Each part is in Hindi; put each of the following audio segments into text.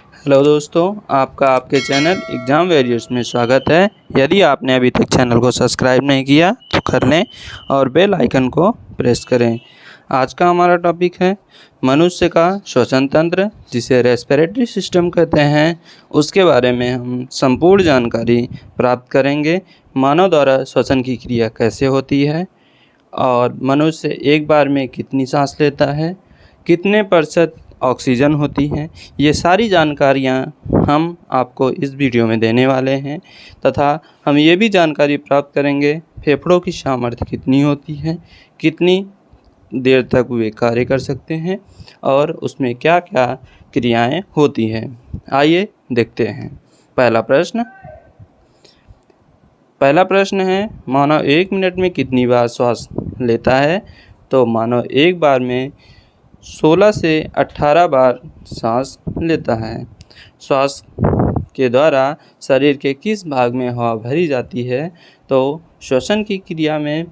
हेलो दोस्तों, आपका आपके चैनल एग्ज़ाम वॉरियर्स में स्वागत है। यदि आपने अभी तक चैनल को सब्सक्राइब नहीं किया तो कर लें और बेल आइकन को प्रेस करें। आज का हमारा टॉपिक है मनुष्य का श्वसन तंत्र, जिसे रेस्पिरेटरी सिस्टम कहते हैं। उसके बारे में हम संपूर्ण जानकारी प्राप्त करेंगे। मानव द्वारा श्वसन की क्रिया कैसे होती है और मनुष्य एक बार में कितनी सांस लेता है, कितने प्रतिशत ऑक्सीजन होती है, ये सारी जानकारियाँ हम आपको इस वीडियो में देने वाले हैं। तथा हम ये भी जानकारी प्राप्त करेंगे फेफड़ों की सामर्थ्य कितनी होती है, कितनी देर तक वे कार्य कर सकते हैं और उसमें क्या क्या क्रियाएं होती हैं। आइए देखते हैं। पहला प्रश्न है, मानव 1 मिनट में कितनी बार श्वास लेता है? तो मानव एक बार में 16 से 18 बार सांस लेता है। श्वास के द्वारा शरीर के किस भाग में हवा भरी जाती है? तो श्वसन की क्रिया में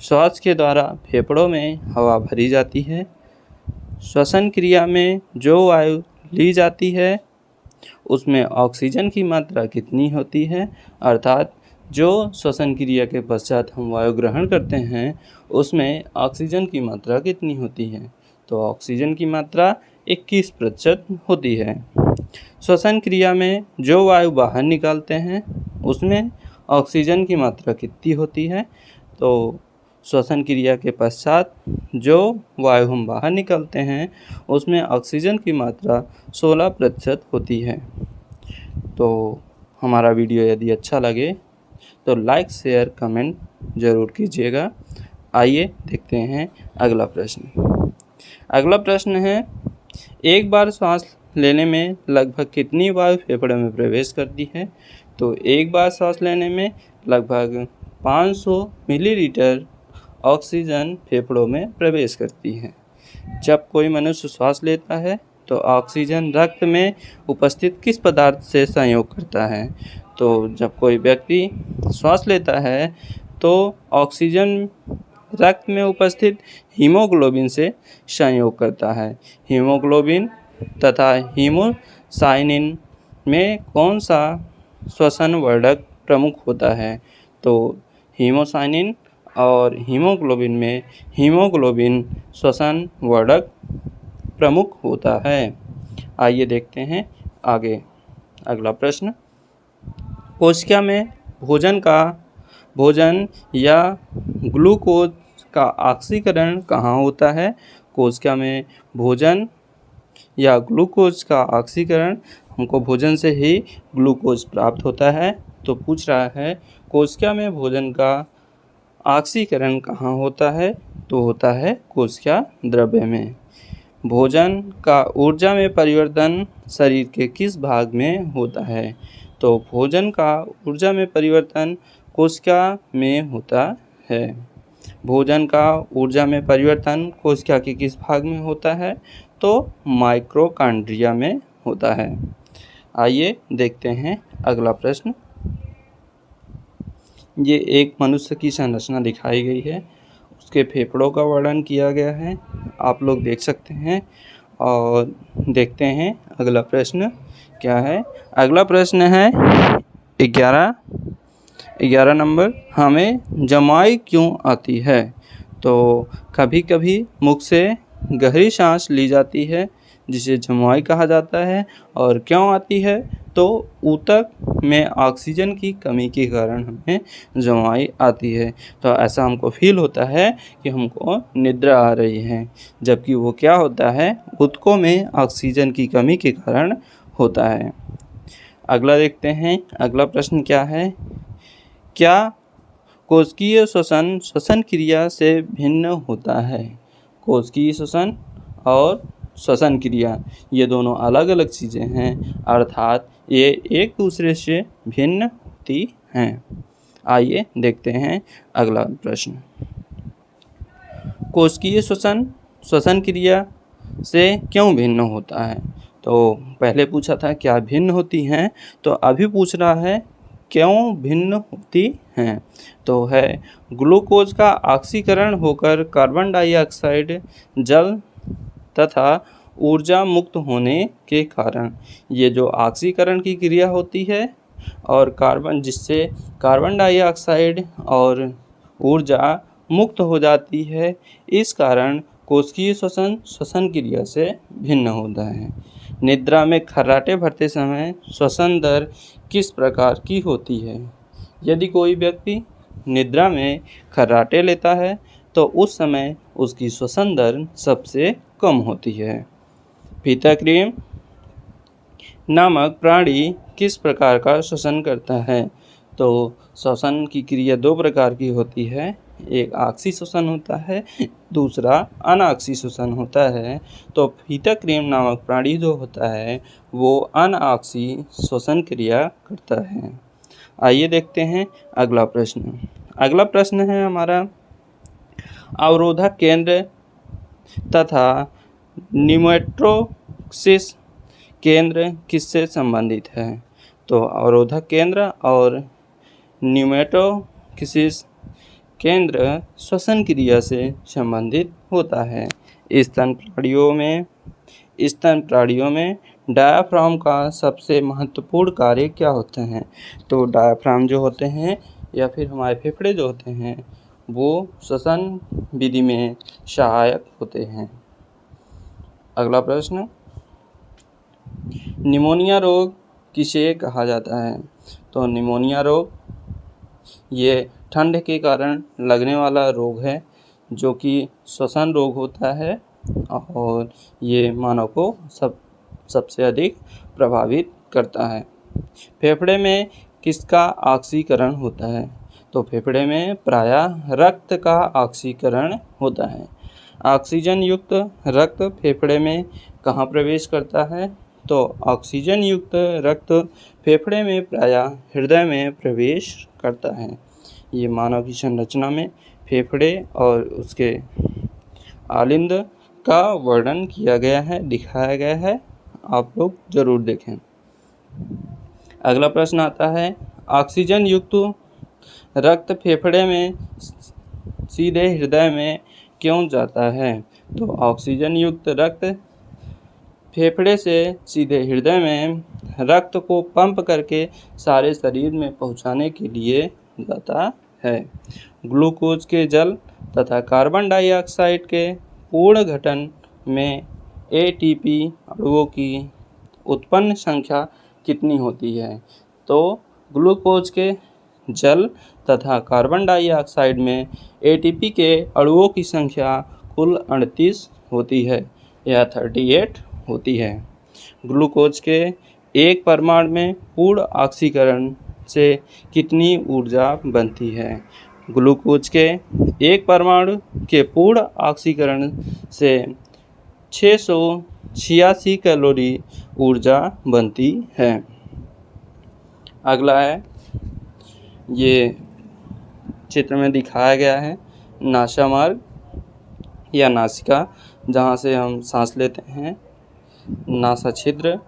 श्वास के द्वारा फेफड़ों में हवा भरी जाती है। श्वसन क्रिया में जो वायु ली जाती है उसमें ऑक्सीजन की मात्रा कितनी होती है? अर्थात जो श्वसन क्रिया के पश्चात हम वायु ग्रहण करते हैं उसमें ऑक्सीजन की मात्रा कितनी होती है? तो ऑक्सीजन की मात्रा 21% होती है। श्वसन क्रिया में जो वायु बाहर निकालते हैं उसमें ऑक्सीजन की मात्रा कितनी होती है? तो श्वसन क्रिया के पश्चात जो वायु हम बाहर निकालते हैं उसमें ऑक्सीजन की मात्रा 16% होती है। तो हमारा वीडियो यदि अच्छा लगे तो लाइक, शेयर, कमेंट ज़रूर कीजिएगा। आइए देखते हैं अगला प्रश्न है, एक बार सांस लेने में लगभग कितनी वायु फेफड़े में प्रवेश करती है? तो एक बार सांस लेने में लगभग 500 मिलीलीटर ऑक्सीजन फेफड़ों में प्रवेश करती है। जब कोई मनुष्य श्वास लेता है तो ऑक्सीजन रक्त में उपस्थित किस पदार्थ से संयोग करता है? तो जब कोई व्यक्ति श्वास लेता है तो ऑक्सीजन रक्त में उपस्थित हीमोग्लोबिन से संयोग करता है। हीमोग्लोबिन तथा हीमोसाइनिन में कौन सा श्वसन वर्धक प्रमुख होता है? तो हीमोसाइनिन और हीमोग्लोबिन में हीमोग्लोबिन श्वसन वर्धक प्रमुख होता है। आइए देखते हैं आगे अगला प्रश्न। कोशिका में भोजन या ग्लूकोज का ऑक्सीकरण कहाँ होता है? कोशिका में भोजन या ग्लूकोज का ऑक्सीकरण, हमको भोजन से ही ग्लूकोज प्राप्त होता है। तो पूछ रहा है कोशिका में भोजन का ऑक्सीकरण कहाँ होता है? तो होता है कोशिका द्रव्य में। भोजन का ऊर्जा में परिवर्तन शरीर के किस भाग में होता है? तो भोजन का ऊर्जा में परिवर्तन कोशिका में होता है। भोजन का ऊर्जा में परिवर्तन कोशिका के किस भाग में होता है? तो माइटोकॉन्ड्रिया में होता है। आइए देखते हैं अगला प्रश्न। ये एक मनुष्य की संरचना दिखाई गई है, उसके फेफड़ों का वर्णन किया गया है, आप लोग देख सकते हैं। और देखते हैं अगला प्रश्न क्या है। अगला प्रश्न है 11 नंबर, हमें जमाई क्यों आती है? तो कभी कभी मुख से गहरी सांस ली जाती है जिसे जमाई कहा जाता है। और क्यों आती है? तो ऊतक में ऑक्सीजन की कमी के कारण हमें जमाई आती है। तो ऐसा हमको फील होता है कि हमको निद्रा आ रही है, जबकि वो क्या होता है, ऊतकों में ऑक्सीजन की कमी के कारण होता है। अगला देखते हैं अगला प्रश्न क्या है। क्या कोशिकीय श्वसन क्रिया से भिन्न होता है? कोशिकीय श्वसन और श्वसन क्रिया ये दोनों अलग अलग चीज़ें हैं, अर्थात ये एक दूसरे से भिन्न होती हैं। आइए देखते हैं अगला प्रश्न। कोशिकीय श्वसन क्रिया से क्यों भिन्न होता है? तो पहले पूछा था क्या भिन्न होती हैं, तो अभी पूछ रहा है क्यों भिन्न होती हैं। तो है ग्लूकोज का ऑक्सीकरण होकर कार्बन डाइऑक्साइड, जल तथा ऊर्जा मुक्त होने के कारण ये जो ऑक्सीकरण की क्रिया होती है और जिससे कार्बन डाइऑक्साइड और ऊर्जा मुक्त हो जाती है, इस कारण कोशिकीय श्वसन क्रिया से भिन्न होता है। निद्रा में खर्राटे भरते समय श्वसन दर किस प्रकार की होती है? यदि कोई व्यक्ति निद्रा में खर्राटे लेता है तो उस समय उसकी श्वसन दर सबसे कम होती है। फीताक्रीम नामक प्राणी किस प्रकार का श्वसन करता है? तो श्वसन की क्रिया दो प्रकार की होती है, एक ऑक्सी श्वसन होता है, दूसरा अनऑक्सी श्वसन होता है। तो फीताक्रीम नामक प्राणी जो होता है वो अनऑक्सी श्वसन क्रिया करता है। आइए देखते हैं अगला प्रश्न। अगला प्रश्न है हमारा, अवरोधक केंद्र तथा न्यूमेटोक्सिस केंद्र किससे संबंधित है? तो अवरोधक केंद्र और न्यूमेटोक्सिस केंद्र श्वसन क्रिया से संबंधित होता है। स्तन प्राणियों में डायाफ्राम का सबसे महत्वपूर्ण कार्य क्या होता है? तो डायाफ्राम जो होते हैं या फिर हमारे फेफड़े जो होते हैं वो श्वसन विधि में सहायक होते हैं। अगला प्रश्न, निमोनिया रोग किसे कहा जाता है? तो निमोनिया रोग ये ठंड के कारण लगने वाला रोग है जो कि श्वसन रोग होता है और ये मानव को सबसे अधिक प्रभावित करता है। फेफड़े में किसका ऑक्सीकरण होता है? तो फेफड़े में प्रायः रक्त का ऑक्सीकरण होता है। ऑक्सीजन युक्त रक्त फेफड़े में कहाँ प्रवेश करता है? तो ऑक्सीजन युक्त रक्त फेफड़े में प्रायः हृदय में प्रवेश करता है। ये मानव की संरचना में फेफड़े और उसके आलिंद का वर्णन किया गया है, दिखाया गया है, आप लोग जरूर देखें। अगला प्रश्न आता है, ऑक्सीजन युक्त रक्त फेफड़े में सीधे हृदय में क्यों जाता है? तो ऑक्सीजन युक्त रक्त फेफड़े से सीधे हृदय में रक्त को पंप करके सारे शरीर में पहुंचाने के लिए जाता है। ग्लूकोज के जल तथा कार्बन डाइऑक्साइड के पूर्ण गठन में एटीपी अणुओं की उत्पन्न संख्या कितनी होती है? तो ग्लूकोज के जल तथा कार्बन डाइऑक्साइड में एटीपी के अणुओं की संख्या कुल 38 होती है या 38 होती है। ग्लूकोज के एक परमाणु में पूर्ण ऑक्सीकरण से कितनी ऊर्जा बनती है? ग्लूकोज के एक परमाणु के पूर्ण ऑक्सीकरण से 686 कैलोरी ऊर्जा बनती है। अगला है, ये चित्र में दिखाया गया है नासा मार्ग या नासिका, जहाँ से हम सांस लेते हैं। नासा छिद्र,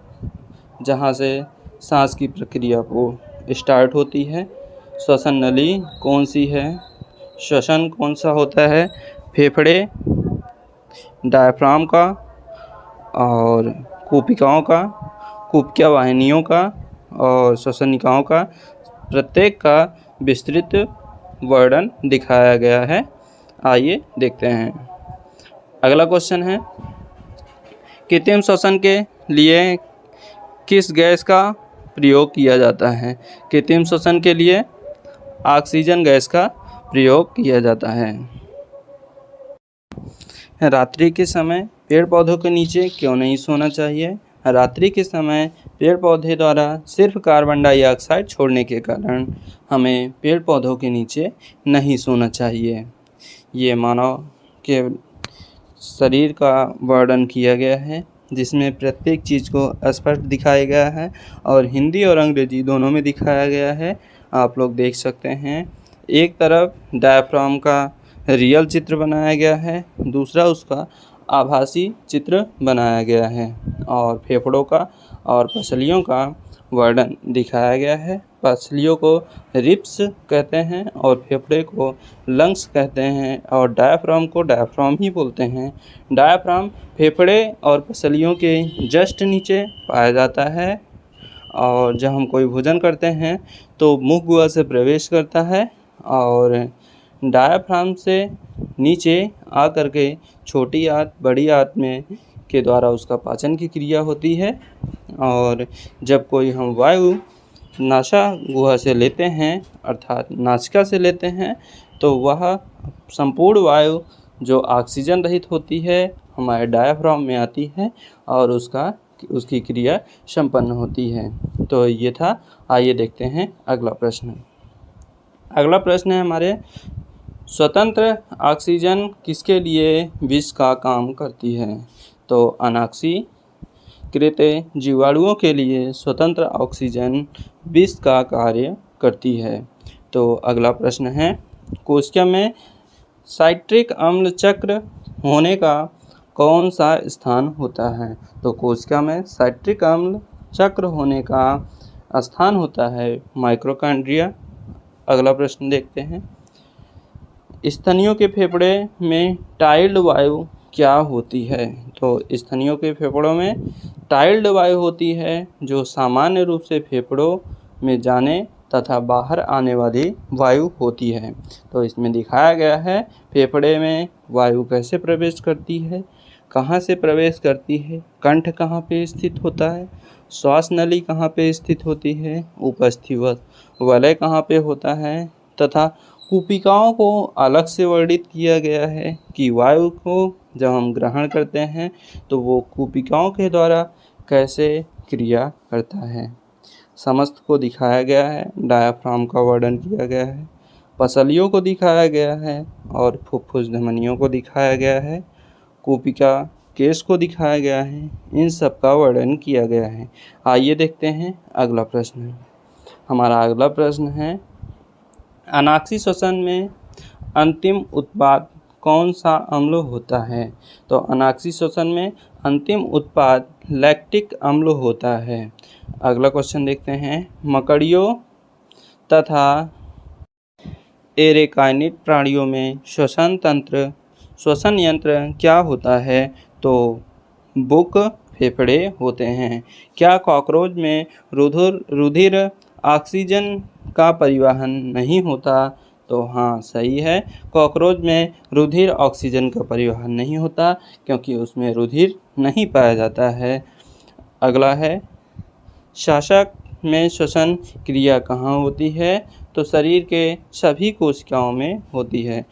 जहाँ से सांस की प्रक्रिया को स्टार्ट होती है। श्वसन नली कौन सी है? श्वसन कौन सा होता है? फेफड़े, डायफ्राम का और कूपिकाओं का, कूपिका वाहिनियों का और श्वसनिकाओं का, प्रत्येक का विस्तृत वर्णन दिखाया गया है। आइए देखते हैं। अगला क्वेश्चन है, कृत्रिम श्वसन के लिए किस गैस का प्रयोग किया जाता है? कृत्रिम श्वसन के लिए ऑक्सीजन गैस का प्रयोग किया जाता है। रात्रि के समय पेड़ पौधों के नीचे क्यों नहीं सोना चाहिए? रात्रि के समय पेड़ पौधे द्वारा सिर्फ कार्बन डाइऑक्साइड छोड़ने के कारण हमें पेड़ पौधों के नीचे नहीं सोना चाहिए। ये मानव के शरीर का वर्णन किया गया है जिसमें प्रत्येक चीज़ को स्पष्ट दिखाया गया है और हिंदी और अंग्रेजी दोनों में दिखाया गया है। आप लोग देख सकते हैं, एक तरफ डायफ्राम का रियल चित्र बनाया गया है, दूसरा उसका आभासी चित्र बनाया गया है और फेफड़ों का और पसलियों का वर्णन दिखाया गया है। पसलियों को रिब्स कहते हैं और फेफड़े को लंग्स कहते हैं और डायाफ्राम को डायाफ्राम ही बोलते हैं। डायाफ्राम फेफड़े और पसलियों के जस्ट नीचे पाया जाता है और जब हम कोई भोजन करते हैं तो मुख गुहा से प्रवेश करता है और डायाफ्राम से नीचे आकर के छोटी आंत बड़ी आंत में के द्वारा उसका पाचन की क्रिया होती है। और जब कोई हम वायु नासा गुहा से लेते हैं अर्थात नासिका से लेते हैं तो वह संपूर्ण वायु जो ऑक्सीजन रहित होती है हमारे डायाफ्राम में आती है और उसकी क्रिया संपन्न होती है। तो ये था। आइए देखते हैं अगला प्रश्न। अगला प्रश्न है हमारे, स्वतंत्र ऑक्सीजन किसके लिए विष का काम करती है? तो अनाक्सीकृत जीवाणुओं के लिए स्वतंत्र ऑक्सीजन विष का कार्य करती है। तो अगला प्रश्न है, कोशिका में साइट्रिक अम्ल चक्र होने का कौन सा स्थान होता है? तो कोशिका में साइट्रिक अम्ल चक्र होने का स्थान होता है माइटोकॉन्ड्रिया। अगला प्रश्न देखते हैं, स्तनियों के फेफड़े में टाइल्ड वायु क्या होती है? तो स्तनियों के फेफड़ों में टाइल्ड वायु होती है जो सामान्य रूप से फेफड़ों में जाने तथा बाहर आने वाली वायु होती है। तो इसमें दिखाया गया है फेफड़े में वायु कैसे प्रवेश करती है, कहाँ से प्रवेश करती है, कंठ कहाँ पे स्थित होता है, श्वास नली कहाँ पे स्थित होती है, उपस्थित वलय कहाँ पे होता है तथा कूपिकाओं को अलग से वर्णित किया गया है कि वायु को जब हम ग्रहण करते हैं तो वो कूपिकाओं के द्वारा कैसे क्रिया करता है। समस्त को दिखाया गया है, डायाफ्राम का वर्णन किया गया है, पसलियों को दिखाया गया है और फुफ्फुस धमनियों को दिखाया गया है, कूपिका केस को दिखाया गया है, इन सब का वर्णन किया गया है। आइए देखते हैं अगला प्रश्न। हमारा अगला प्रश्न है, अनाक्षी श्वसन में अंतिम उत्पाद कौन सा अम्ल होता है? तो अनाक्षी श्वसन में अंतिम उत्पाद लैक्टिक अम्ल होता है। अगला क्वेश्चन देखते हैं, मकड़ियों तथा एरेकाइनिड प्राणियों में श्वसन यंत्र क्या होता है? तो बुक फेफड़े होते हैं। क्या कॉकरोच में रुधिर ऑक्सीजन का परिवहन नहीं होता? तो हाँ सही है, कॉकरोच में रुधिर ऑक्सीजन का परिवहन नहीं होता क्योंकि उसमें रुधिर नहीं पाया जाता है। अगला है, शासक में श्वसन क्रिया कहाँ होती है? तो शरीर के सभी कोशिकाओं में होती है।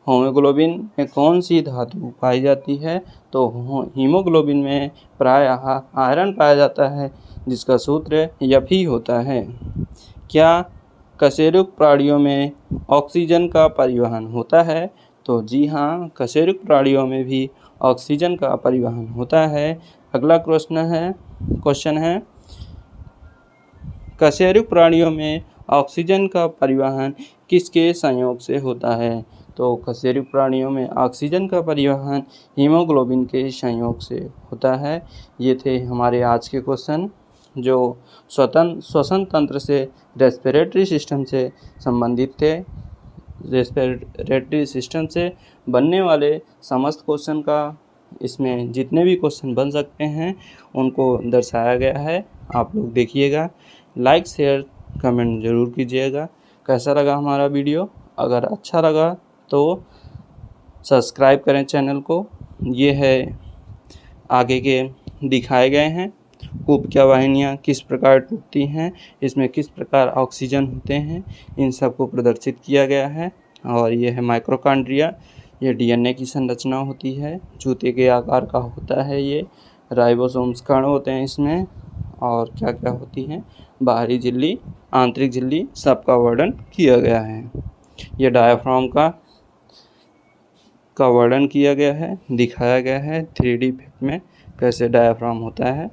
हीमोग्लोबिन में कौन सी धातु पाई जाती है? तो हीमोग्लोबिन में प्रायः आयरन पाया जाता है जिसका सूत्र Fe होता है। क्या कशेरुक प्राणियों में ऑक्सीजन का परिवहन होता है? तो जी हाँ, कशेरुक प्राणियों में भी ऑक्सीजन का परिवहन होता है। अगला क्वेश्चन है, कशेरुक प्राणियों में ऑक्सीजन का परिवहन किसके संयोग से होता है? तो कशेरुक प्राणियों में ऑक्सीजन का परिवहन हीमोग्लोबिन के संयोग से होता है। ये थे हमारे आज के क्वेश्चन जो श्वसन तंत्र से रेस्पिरेटरी सिस्टम से संबंधित थे। रेस्पिरेटरी सिस्टम से बनने वाले समस्त क्वेश्चन का इसमें जितने भी क्वेश्चन बन सकते हैं उनको दर्शाया गया है। आप लोग देखिएगा, लाइक शेयर कमेंट ज़रूर कीजिएगा। कैसा लगा हमारा वीडियो? अगर अच्छा लगा तो सब्सक्राइब करें चैनल को। ये है आगे के दिखाए गए हैं कूपिका वाहिनियाँ किस प्रकार टूटती हैं, इसमें किस प्रकार ऑक्सीजन होते हैं, इन सब को प्रदर्शित किया गया है। और ये है माइटोकॉन्ड्रिया, ये डीएनए की संरचना होती है, जूते के आकार का होता है। ये राइबोसोम्स कण होते हैं इसमें, और क्या क्या होती हैं, बाहरी झिल्ली, आंतरिक झिल्ली, सबका वर्णन किया गया है। ये डायाफ्राम का वर्णन किया गया है, दिखाया गया है 3D में कैसे डायाफ्राम होता है।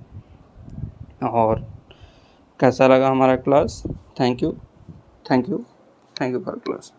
और कैसा लगा हमारा class? Thank you for class.